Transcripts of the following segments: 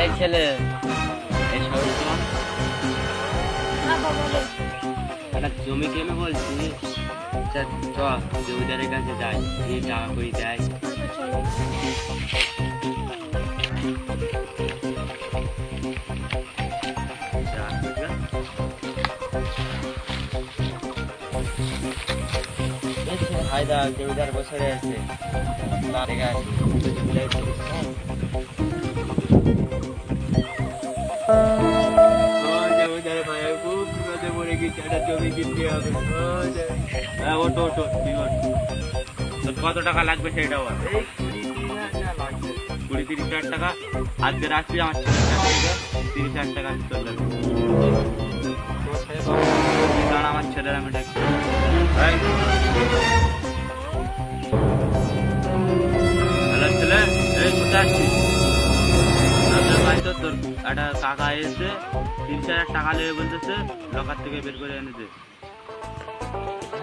এই ছেলে, এই সব তোমার একটা জমি কেনে বলছি। আচ্ছা চ, জমিদারের কাছে যাই, এই টাকা করি দেয়। হায়দা জমিদার বসে রয়েছে, জমিদার ভাই খুব বিপদে পড়ে গেছে, একটা জমি কিনতে হবে। ওটো ওটো, কত টাকা লাগবে সেটা বল। 20-30 হাজার টাকা। আজকে রাত্রি আমার 30,000 টাকা ভিতর লাগবে। কারণ আমার ছেলের আমি ডাকি। হ্যালো ছেলে, এই কোথায় আসছিস? ভাই তো তোর একটা কাকা এসে 3-4 টাকা লেগে বলতেছে লকার থেকে বের করে এনে দে।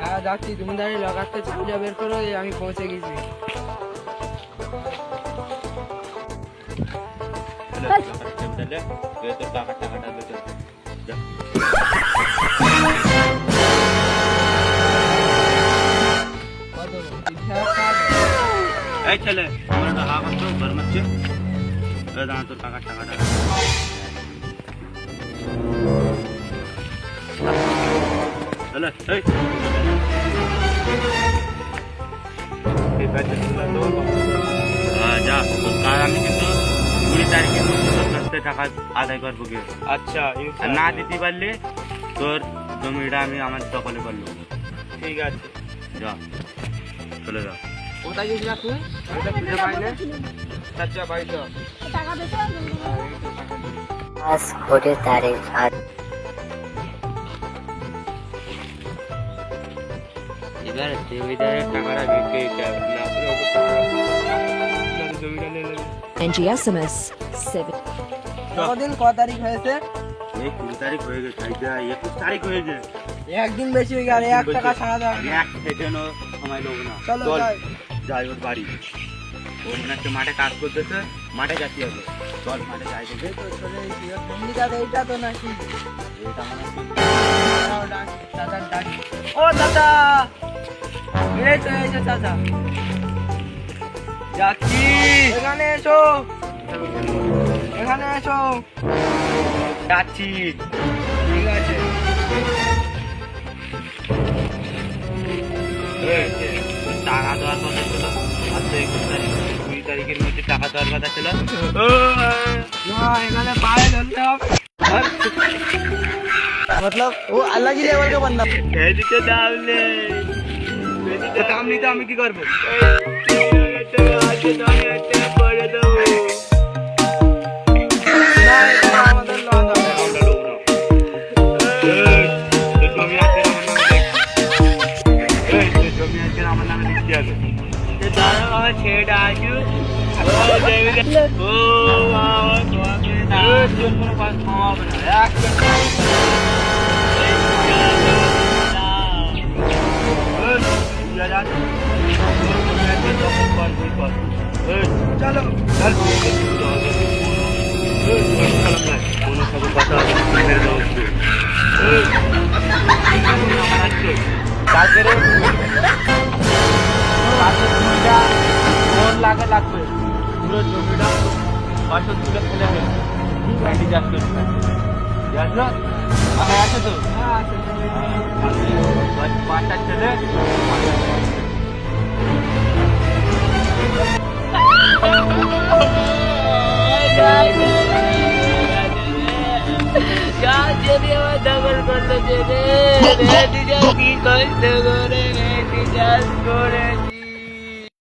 হ্যাঁ যাচ্ছি, তুমি দাঁড়িয়ে লকার থেকে চাবিটা বের করো, আমি পৌঁছে গেছি। তোর টাকাটা বের করে যা। এই ছেলে, আমার টাকা কত ঘর মারছে, দাঁড়া তোর টাকাটা যা। তোর কাজ আমি কিন্তু 20 তারিখের মধ্যে তোর কাছ থেকে টাকা আদায় করবো। আচ্ছা, আর না দিতে পারলে তোর জমিটা আমি আমার দখলে করলো। ঠিক আছে, যা, চলে যা। কোথায় গেছিলা তুই? এটা খুঁজে পাই না। আচ্ছা ভাই তো আজ ভোটের তারিখ আজ এবার জমিদারের টাকাটা বিক্রি না করে জমিটা নিয়ে নেবে। NGSMS 7. কদিন ক তারিখ হয়েছে? এই 20 তারিখ হয়ে গেছে, 21 তারিখ হয়েছে। একদিন বেশি হয়ে গেল, 1 টাকা ছাড়া দাও। এক সেকেন্ডও সময় লোক না। চলো চল যাই। যাই ওর বাড়ি। ও মনে হচ্ছে মাঠে কাজ করতেছে, মাঠে যাচ্ছি হবে। চল মাঠে যাই দেখে। এই তো চলে এসেছি। এইটা তো নাকি? এটা মনে হচ্ছে দাও, ডাকি, দাদার ডাকি। ও দাদা, এই তো দাদা। যাচ্ছি। এখানে এসো, এখানে এসো। যাচ্ছি। ঠিক আছে। টাকা দেওয়ার কথা ছিল, আজকে 21 তারিখ, 20 তারিখের মধ্যে টাকা দেওয়ার কথা ছিল। না, এখানে পায়ে ধরতে হবে। मतलब वो अलग ही लेवल का बंदा। এদিকে দাম নেই, এদিকে দাম নিতে আমি কি করবো? করে দেবো। না, এটা আমাদের লস হবে। আমরা লোক না। জমি আছে আমার নামে, জমি আছে আমার নামে লিখতে হবে। দাঁড়া আমার ছেলেটা আসু। ও বাবা, তোমাকে কোনো কাজ কমাবে না, চলো কোনো খবর কথা তারপরে লাগে লাগবে পুরো জমিটা বাসন তুলে ফেলে দেবে। গাড়ি যাচ্ছে আছে তো, পাঁচটা ছেলে দখল করলো, কি কষ্ট করে করেছি।